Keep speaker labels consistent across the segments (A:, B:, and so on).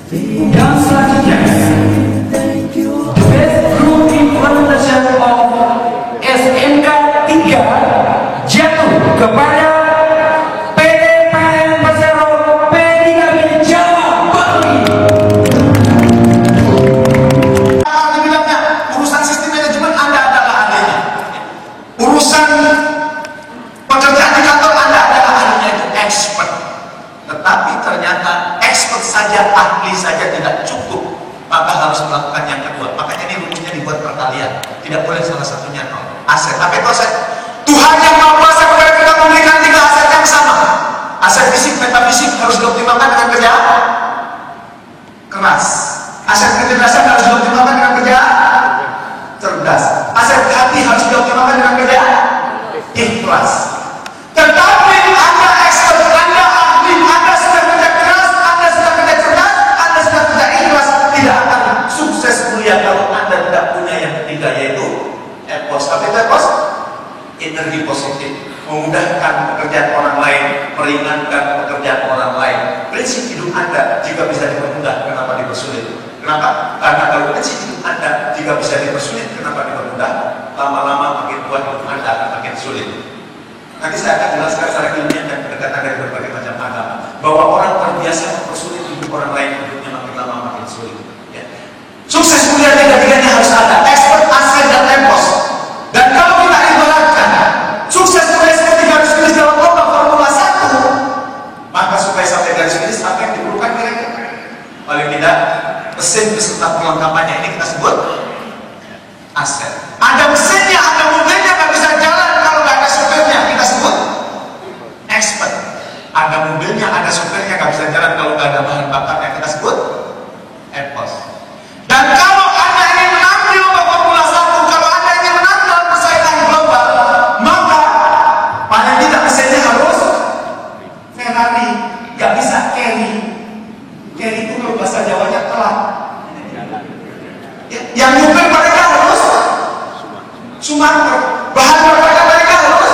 A: Yang selanjutnya, Best Group Implementation of SMK 3 jatuh kepada PT PLN Persero P3B Jawa Bali.
B: Dibilangnya urusan sistem manajemen Anda adalah ahlinya, urusan pekerjaan di kantor Anda adalah ahlinya, itu expert. Tetapi ternyata expert saja, ahli saja tidak cukup, maka harus melakukan yang kedua. Makanya ini rumusnya dibuat perkalian, tidak boleh salah satunya nol. Aset, apa itu aset? Tuhan yang Maha Kuasa kepada kita memberikan 3 aset yang sama. Aset fisik, metafisik harus dioptimalkan dengan kerja keras. Aset kecerdasan harus dioptimalkan dengan kerja cerdas. Aset hati harus dioptimalkan dengan kerja ikhlas. Tetapi Anda expert, Anda ahli, Anda sudah kerja keras, Anda sudah kerja cerdas, Anda sudah kerja ikhlas, tidak akan sukses kuliah kalau Anda tidak punya yang ketiga, yaitu EPOS. Apa itu EPOS? Energi positif, memudahkan pekerjaan orang lain, meringankan pekerjaan orang lain. Prinsip hidup Anda jika bisa dipermudah, kenapa dipersulit? Kenapa? Karena kalau prinsip hidup Anda jika bisa dipersulit, kenapa dipermudah? Lama-lama makin tua hidup Anda akan makin sulit. Nanti saya akan jelaskan secara ilmiah dan pendekatan dari berbagai macam agama, bahwa orang terbiasa mempersulit hidup orang lain, hidupnya makin lama makin sulit. Ya. Sukses kuliah tiga-tiganya harus ada, expert, aset, dan EPOS. Dan kalau kita ibaratkan sukses kuliah seperti garis finish dalam lomba Formula 1, maka supaya sampai garis finish apa yang diperlukan kira-kira? Paling tidak mesin beserta perlengkapannya, ini kita sebut aset. Ada mesinnya, ada mobilnya, nggak bisa jalan kalau nggak ada supirnya, kita sebut expert. Ada mobilnya, ada supirnya, nggak bisa jalan kalau nggak ada bahan bakarnya, kita sebut EPOS. Dan kalau Anda ingin menang di lomba Formula 1, kalau Anda ingin menang dalam persaingan global, maka paling tidak mesinnya harus Ferrari, nggak bisa carry. Carry itu kalau bahasa Jawanya telat. Yang nyupir mereka harus Sumatera, bahan bakar mereka harus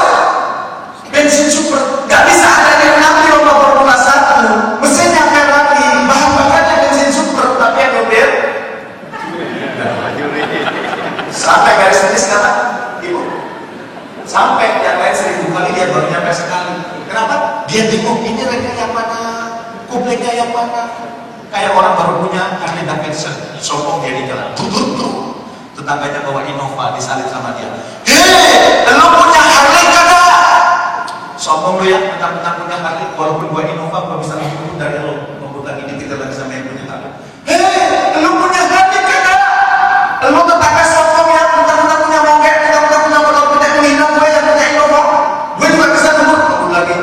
B: bensin super. Gak bisa ada yang menang di lomba Formula 1 mesinnya Ferrari, bahan bakarnya bensin super, tapi yang nyupir sampai garis finish kata ibu, sampai yang lain 1000 kali dia baru nyampe sekali. Kenapa? Dia bingung ini remnya yang mana, kuplingnya yang mana. Kayak orang baru punya Harley Davidson, sombong dia di jalan, tetangganya bawa Innova, disalip sama dia. Hei, lu punya Harley kagak? Sombong lu ya, mentang-mentang punya Harley, walaupun gua Innova, gua bisa lebih dulu dari lu. Membuka ini kita lagi sama yang punya Harley. Hei, lu punya Harley kagak? Lu tetangga sombong ya, mentang-mentang punya moge, mentang-mentang punya motor gede, menghina gue yang punya Innova. Gue juga bisa nunggu lagi.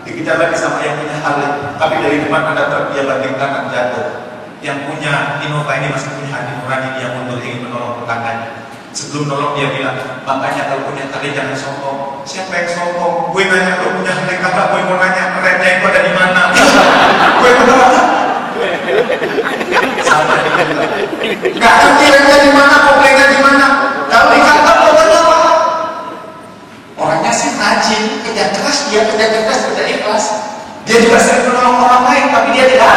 B: Dikejar lagi sama yang punya Harley, tapi dari depan ada truk, dia banting kanan jatuh. Yang punya Innova ini masih punya hati nurani, dia mundur ingin menolong tetangganya. Sebelum nolong dia bilang, makanya kalau punya Harley jangan sombong. Siapa yang sombong? Gue nanya kalau punya Harley kakak, gue mau nanya remnya itu ada di mana? Gue mau nanya sama dia bilang, nggak ngerti remnya di mana, koplingnya di mana. Kalau di kantor motornya apa? Orangnya sih rajin, kerja keras, dia kerja cerdas, kerja ikhlas. Dia juga sering menolong orang lain, tapi dia tidak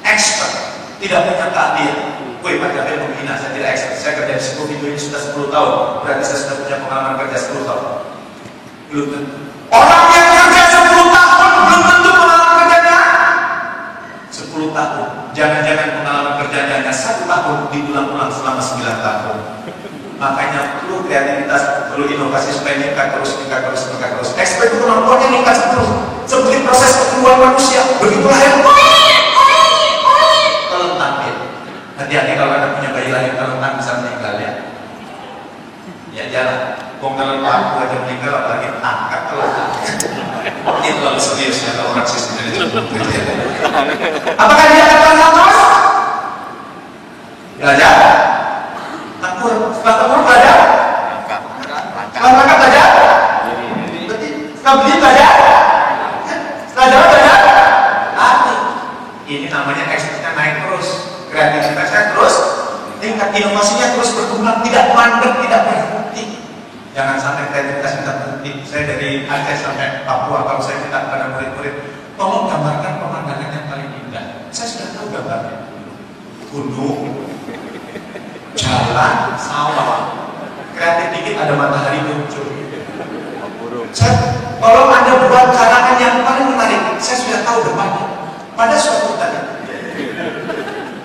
B: expert, tidak punya keahlian. Woi, Pak Jabir menghina, saya tidak expert. Saya kerja di sebuah video ini sudah 10 tahun, berarti saya sudah punya pengalaman kerja 10 tahun. Belum tentu. Orang yang kerja 10 tahun belum tentu pengalaman kerjanya 10 tahun. Jangan-jangan pengalaman kerjanya hanya 1 tahun diulang-ulang selama 9 tahun. Makanya perlu kreativitas, perlu inovasi supaya meningkat terus. Expert itu kemampuannya meningkat terus. Seperti proses pertumbuhan manusia, begitu lahir, telentang dia. Hati-hati kalau Anda punya bayi lahir telentang bisa meninggal ya. Ya jalan, bong telentang aja meninggal, apalagi angkat telentang. Ini terlalu serius ya kalau orang sistem itu. Apakah dia akan telentang terus? Belajar. Takut, setelah takut belajar. Setelah mereka belajar. Setelah beli belajar. Setelah jalan belajar. Ini namanya expertnya naik terus, kreativitasnya terus, tingkat inovasinya terus berkembang, tidak mandek, tidak berhenti. Jangan sampai kreativitas kita berhenti. Saya dari Aceh sampai Papua, kalau saya minta kepada murid-murid, tolong gambarkan pemandangan yang paling indah. Saya sudah tahu gunung, jalan, sawah. Kreatif dikit ada matahari muncul. Kalau Anda buat karangan yang paling menarik, saya sudah tahu depannya. Pada suatu tadi,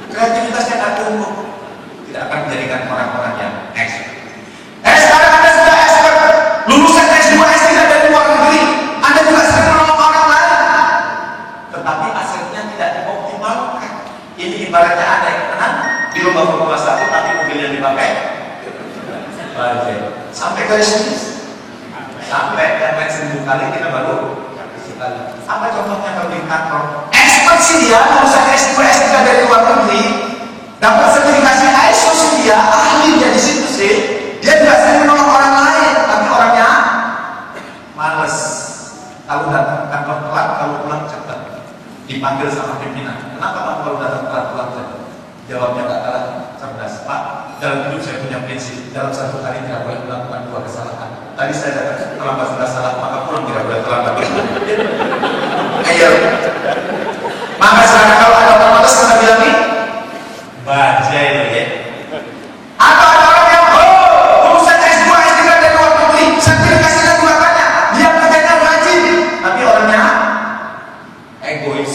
B: kreativitasnya akan tumbuh, tidak akan menjadikan orang-orang yang expert. Sekarang Anda sudah expert, lulusan S2, S3 dari luar negeri, Anda juga sering menolong orang lain, tetapi asetnya tidak dioptimalkan. Ini ibaratnya ada yang tenang di lomba Formula 1, tapi mobil yang dipakai sampai ke sini, sampai dan 1000 kali kita baru sekali. Apa contohnya kalau di kantor? Expert sih dia, lulusan S2, S3 dari luar negeri, dapat sertifikasi ISO sih dia, ahli dia di situ sih. Dia tidak sering menolong orang lain, tapi orangnya males. Kalau datang kantor telat, kalau pulang cepat. Dipanggil sama pimpinan. Kenapa Pak kalau datang telat pulang cepat? Jawabnya tak kalah cerdas. Pak, dalam hidup saya punya prinsip, dalam satu hari tidak boleh melakukan 2 kesalahan. Tadi saya datang terlambat sudah salah, maka pulang tidak boleh terlambat. Ayo. Maka sekarang kalau ada orang malas kita bilang nih, baca itu ya. Atau ada orang yang lulusan S2, S3 dari luar negeri, sertifikasinya juga banyak, dia kerjanya rajin, tapi orangnya egois,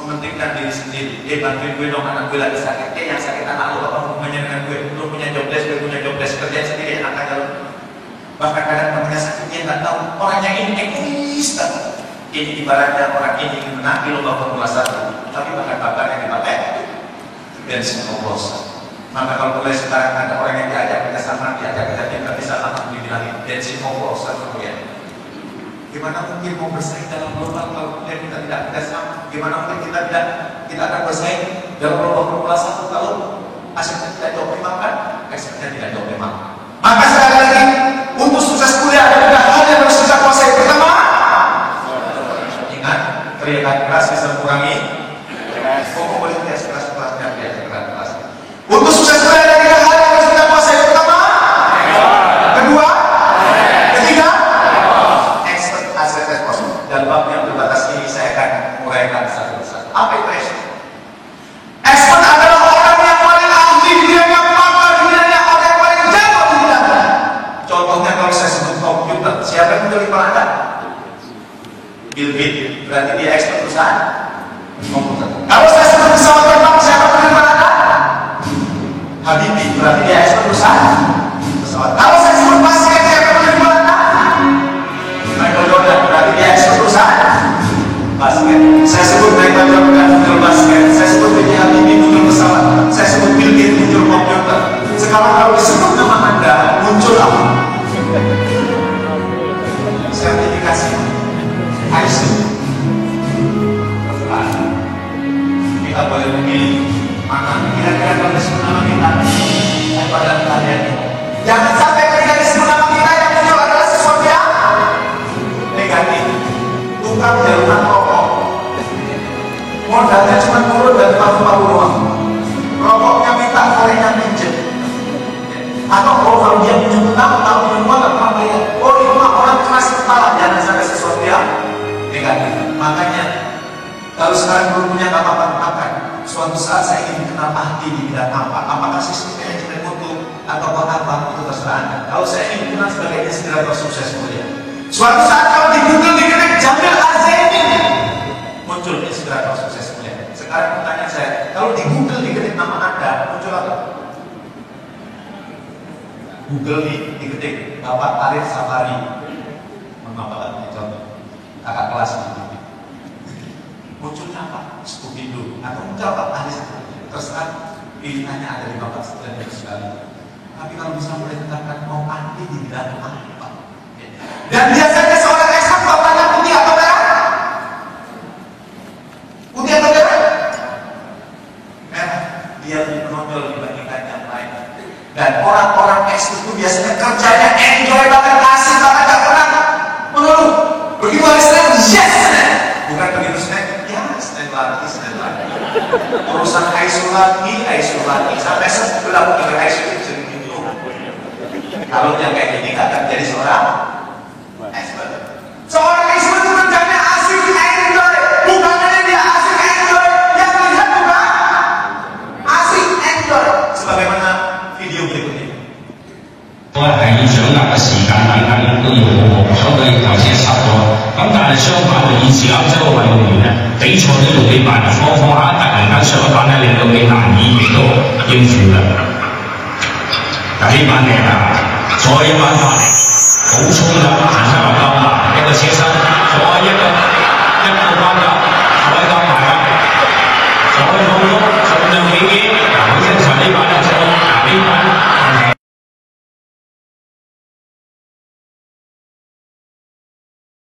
B: mementingkan diri sendiri. Bantuin gue dong, anak gue lagi sakit. Yang sakit anak lo, apa hubungannya dengan gue? Lo punya job desk, gue punya job desk, kerjaan sendiri enak aja lo. Bahkan kadang temannya sakit, dia nggak tahu. Orangnya ini egois banget. Ini ibaratnya orang ini ingin menang di lomba Formula 1, tapi bahkan bakar yang dipakai bensin oplosan. Maka kalau mulai sekarang ada orang yang diajak kerjasama, diajak kerja tim, nggak bisa langsung dibilangin bensin oplosan kemudian. Gimana mungkin mau bersaing dalam lomba kalau kemudian kita tidak kerjasama? Gimana mungkin kita akan bersaing dalam lomba Formula 1 kalau asetnya tidak dioptimalkan, ekspeknya tidak dioptimalkan? Maka sekali lagi, untuk sukses kuliah ada 3 hal yang harus kita kuasai. Pertama, ingat, teriakan keras bisa mengurangi. Boleh teriak keras-kerasnya, teriakan keras. Untuk sukses kuliah ada 3 hal yang harus kita kuasai. Pertama, kedua, ketiga, expert asset response. Dalam bab yang terbatas ini saya akan uraikan satu persatu. Apa itu expert? Expert adalah orang yang paling ahli di bidangnya, pakar di bidangnya, orang yang paling jago di bidangnya. Contohnya kalau saya sebut komputer, siapa yang menjadi Anda? Bill Gates, berarti dia expert perusahaan komputer. Kalau saya sebut pesawat terbang, siapa yang menjadi Anda? Habibie, berarti dia expert perusahaan pesawat. Kalau saya sebut basket, siapa yang menjadi Anda? Michael Jordan, berarti dia expert perusahaan basket. Saya sebut Michael Jordan muncul basket, saya sebut B.J. Habibie muncul pesawat, saya sebut Bill Gates muncul komputer. Sekarang kalau disebut nama Anda, muncul apa? Sertifikasi ISO. Kita boleh memilih mana kira-kira kalau disebut nama kita daripada kalian. Jangan sampai ketika disebut nama kita yang muncul adalah sesuatu yang negatif. Tukang jaluran rokok, modalnya cuma turun dari paru-paru doang. Rokoknya minta, korenya pinjam. Atau kalau dia punya utang, punya uang nggak pernah bayar. Oh, di rumah orang keras kepala, jangan sampai sesuatu yang negatif. Makanya kalau sekarang belum punya apa-apa, suatu saat saya ingin dikenal ahli di bidang apa, apakah sistem manajemen mutu atau apa, itu terserah Anda. Kalau saya ingin dikenal sebagai inspirator sukses mulia, suatu saat kalau di Google diketik Jamil Azemi, muncul inspirator sukses mulia. Sekarang pertanyaan saya, kalau di Google diketik nama Anda, muncul apa? Google diketik Bapak Arif Safari, mengapakan contoh kakak kelas ini. Munculnya apa? Skubidu atau muncul apa? Ahli terserah, pilihannya ada di Bapak dan sekali. Tapi kalau bisa mulai tetapkan mau ahli di bidang apa? Dan biasanya seorang expert bapaknya putih atau merah? Putih atau merah? Merah. Dia lebih menonjol dibandingkan yang lain. Dan orang-orang expert itu biasanya kerjanya enjoy banget, asik banget, gak pernah mengeluh. Begitu hari Senin, yes! Bukan begitu Senin, ya Senin lagi. Urusan ISO lagi. Sampai sebelah mungkin ISO itu jadi gitu. Kalau yang kayak gini gak akan jadi seorang expert. Seorang expert itu kerjanya asik, enjoy. Bukan hanya dia asik, enjoy. Yang lihat bukan asik,
C: 澳洲嘅運動員咧，比賽都要幾萬，放下突然間上一班咧，令到你難以亦都應付啦。但呢班靚啊，再一班翻嚟，好衝啦，行出嚟夠啊，一個車身，再一